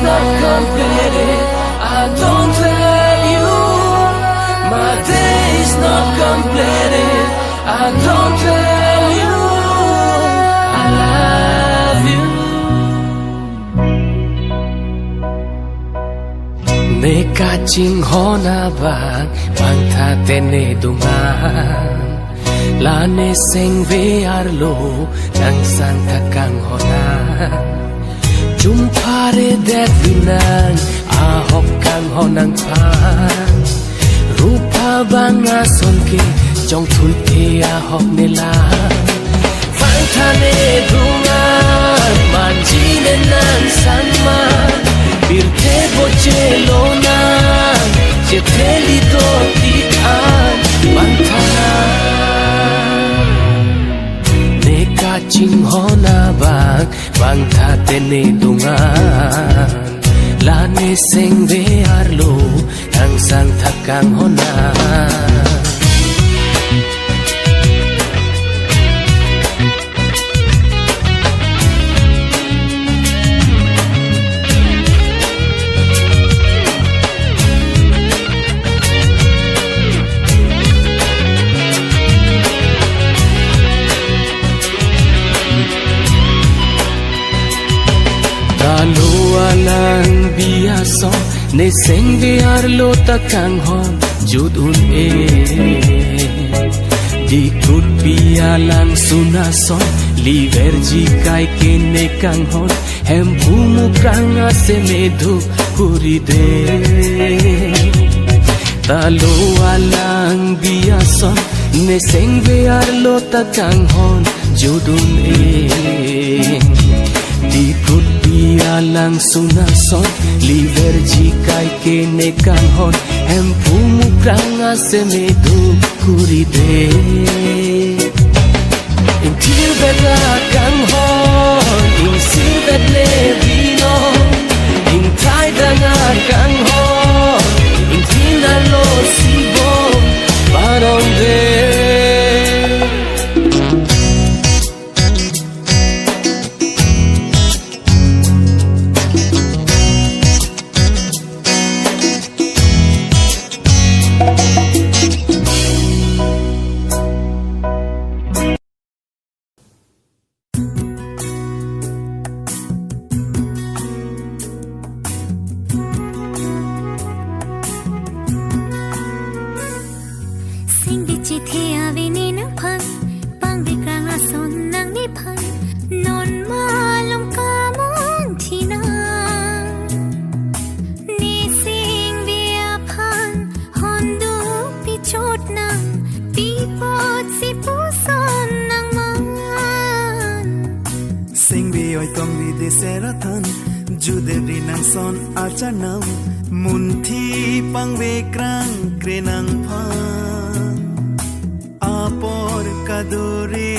not completed. I don't tell you. My day is not completed. I don't tell you. I love you. Neka ching hona bang tha tene dungan. La ne seng ve arlo nang sang thakang hona. Jum pare det vinang a hok kang honang pan. Rupa banga sonke trong thui the a hok ne la. Vang tha ne dungan man ji ne nan sang man. Bir the bo che lo na che the li to ti an ban tha. Neka ching hona bang tha tene dungan. La ne seng ve arlo nang sang thakang hona. Alang biasa ne seng ve arlo takang hon jud un e di kut pialang suna son liver ji kai ke ne kang hon hem bumu pranga se medhu kuri de talo alang biasa ne seng ve arlo takang hon jud un e di kut pialang suna son liver ji kai ke ne kang hon em pumu pranga se me du kuri de in til beta kang hon in silver le vino in tai danga kang hon in tina lo sibo paron de Chanam munthi pangve krang krenang phang apor kadore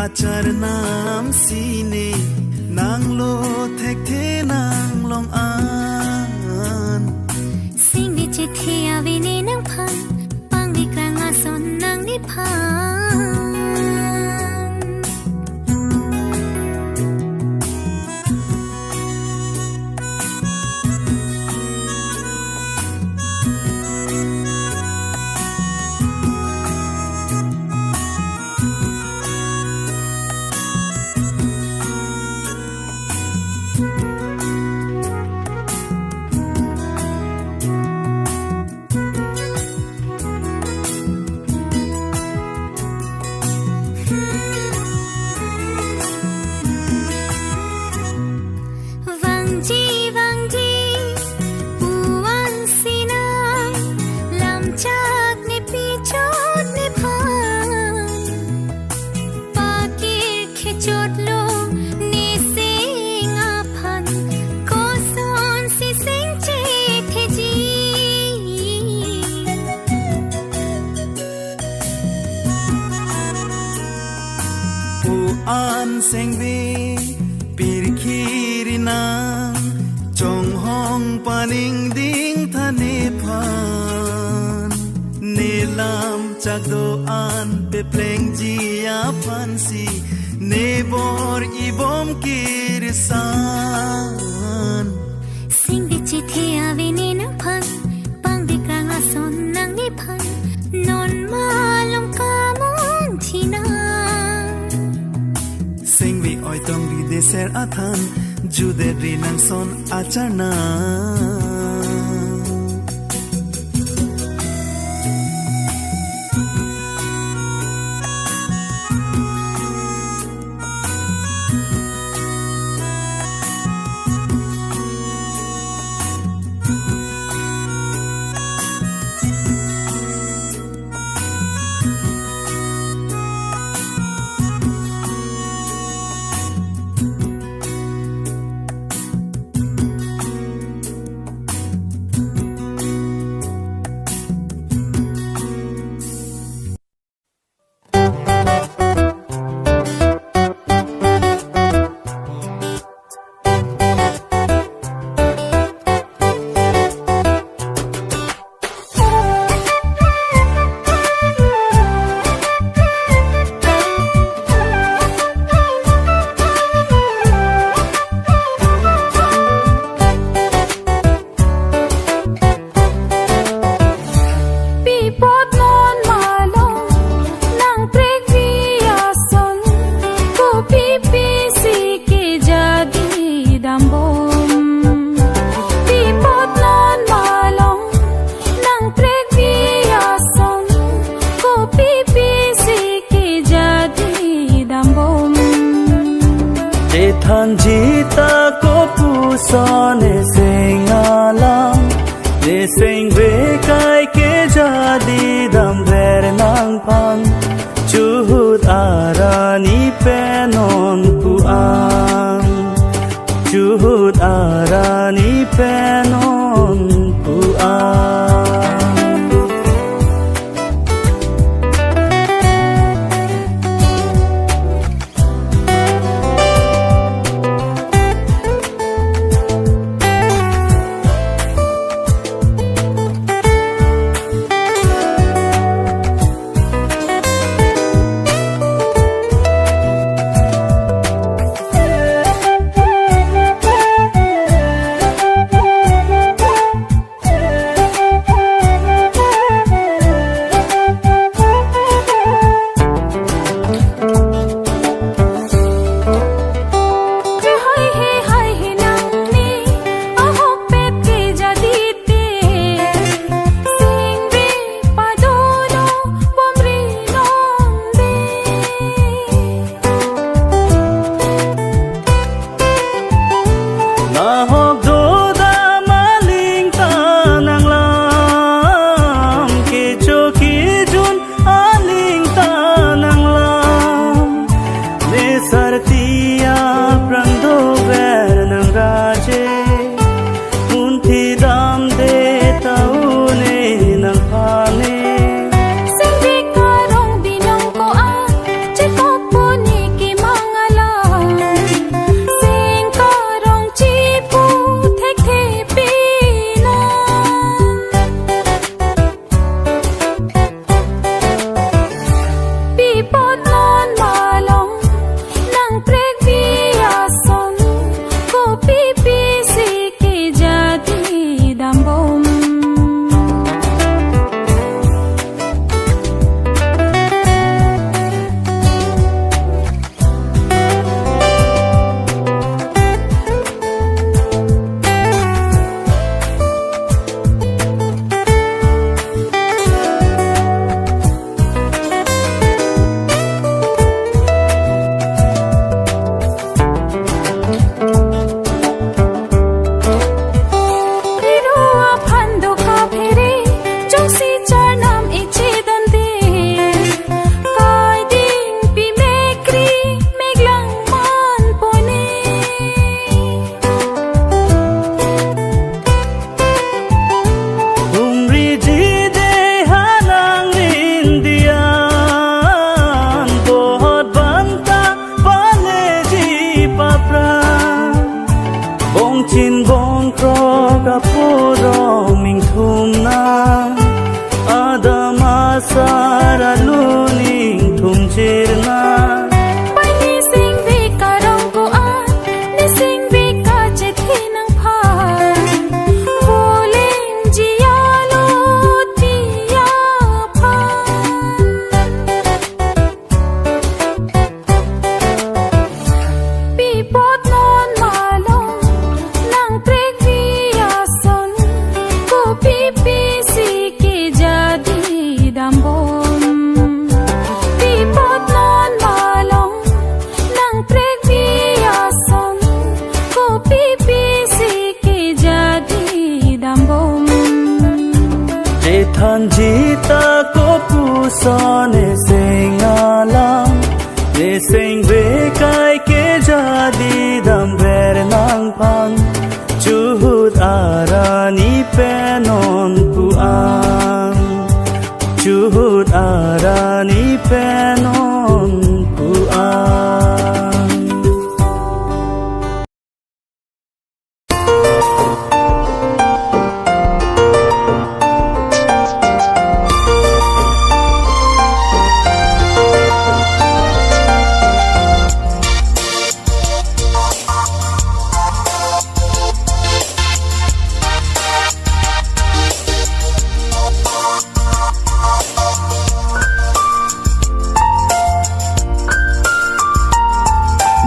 achar nam sine nanglo thek the nang long an sing ni che the ave ne nang phang pangve krang a son nang ni phang sengve pirkhirina chong hong paning ding thane phan nelam chakdo an pe pleng jia phansi nebor ibom kirsan จิเทียวินีนังพันปังดีกลางอาสนนางนิพันนอนมาลงกามุนที่นา Singvi oi tong ri de ser athan jude ri nang son acharna Than jita ko pusa ne sengalam ne seng ve kai ke jadi dam ver nang pang chuhut arani penon puang chuhut arani penon puang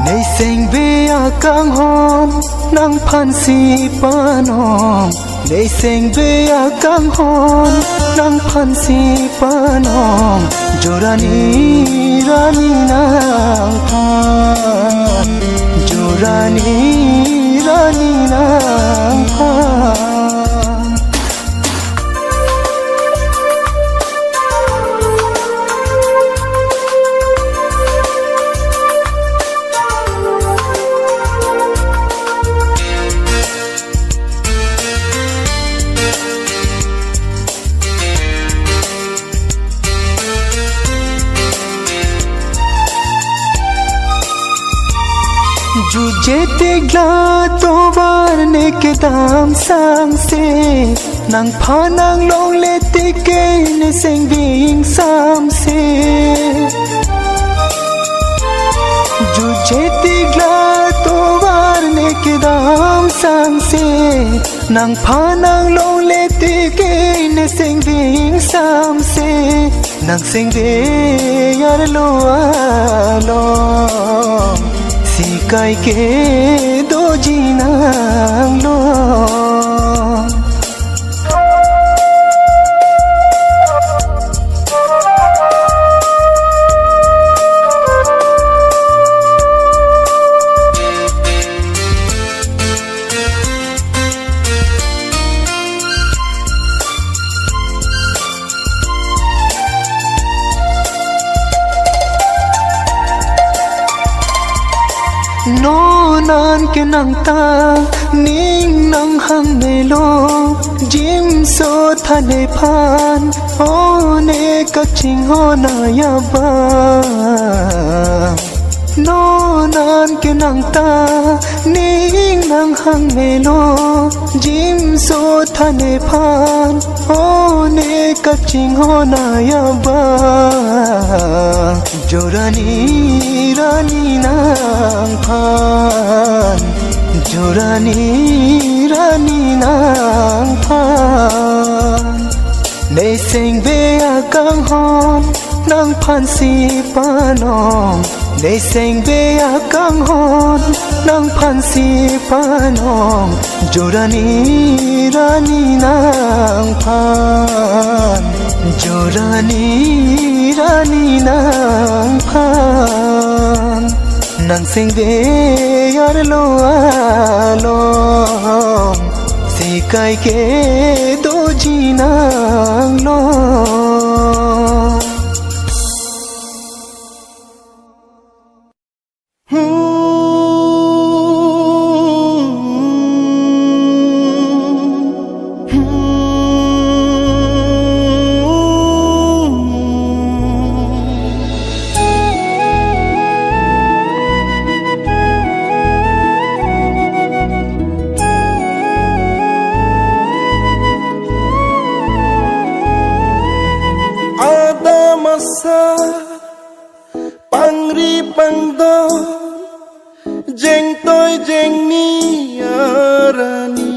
Nei seng ve a kang hon nang phan si pa nong Nei seng ve a kang hon nang phan si pa nong Jorani rani nang phan Jorani rani nang phan Jujete gla tovar ne ke dam sang se nang phanang long le te ke ne seng ding sam se Jujete gla tovar ne ke dam sang se nang phanang long le te ke ne seng ding sam se nang seng de yar lo alo Si kai ke do jinang lo No nan ke nang ta ning nang hang ne lo jim so thane phan o ne ka ching ho na ya ba No nan ke nang ta ning nang hang ne lo jim so thane phan o ne ka ching ho na ya ba Jorani rani nang phan Jorani rani nang phan Nei seng ve a kang hon nang phan si pa nong Nei seng ve a kang hon nang phan si pa nong Jorani rani nang phan Jorani rani nang phan Nang seng ve yar lo along Si kai ke do jinang lo Pangri pangdo jeng toy jeng ni arani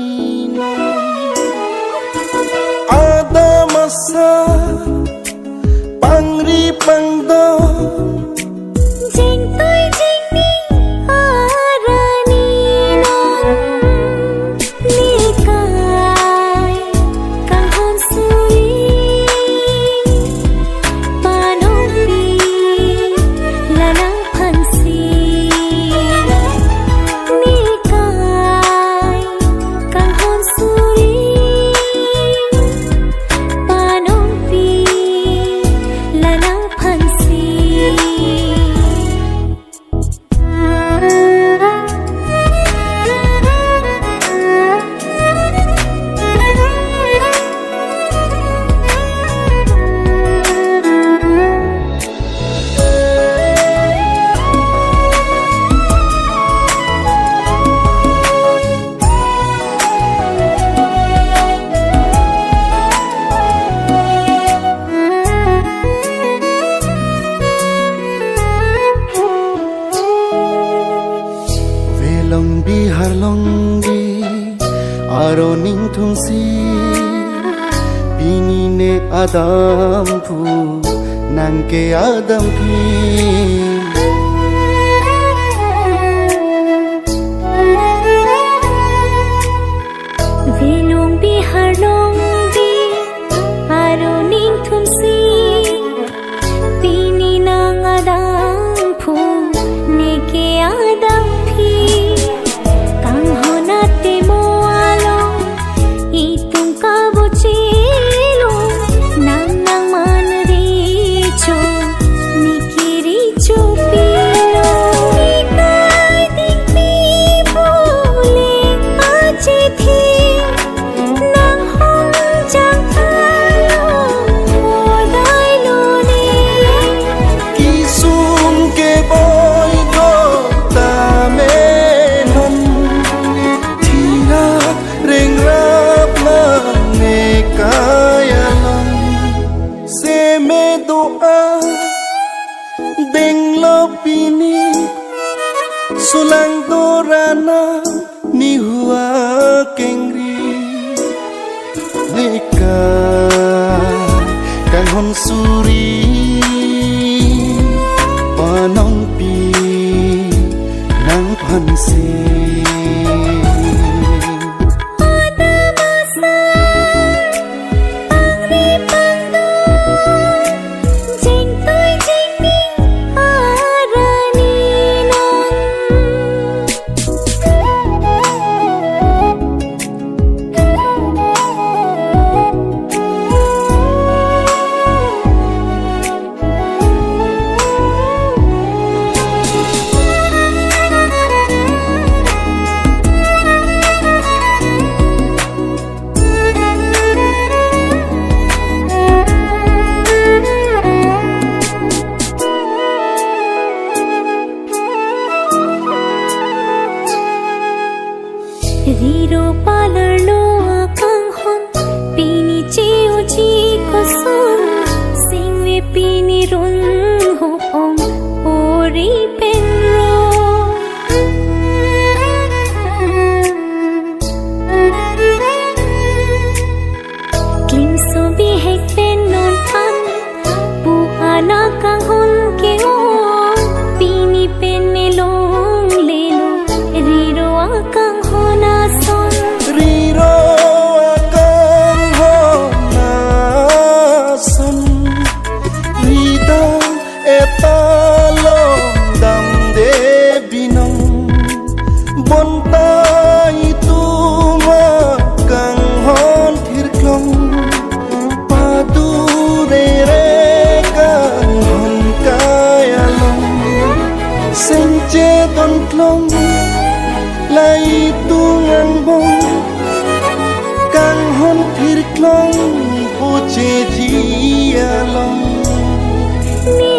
ada masa pangri pangdo Jeng tôi jeng ni arani Ni kai kang hon suri Panopi lanang phansi Ni kai kang hon suri Panopi lanang phansi Velong bihar longgi aro ning thungsi Bini ne adam pu nang ke adam phi sulang dorana ni hua kengri leka kang hon suri panong pi nang phan se Riro palar lo akang hon pini chiu chi ko son singwe pini run ho om ori pen ro klim so bi hek pen non an pu ana kang hon ke o pini pen me long le lo riro akang hona son riro akang hona son rida etalong dam de binong bonta itu makang hon thirklong padu re kang hon kayalong senche don klong lai tungang bong kang hon thir klong puche ji along ni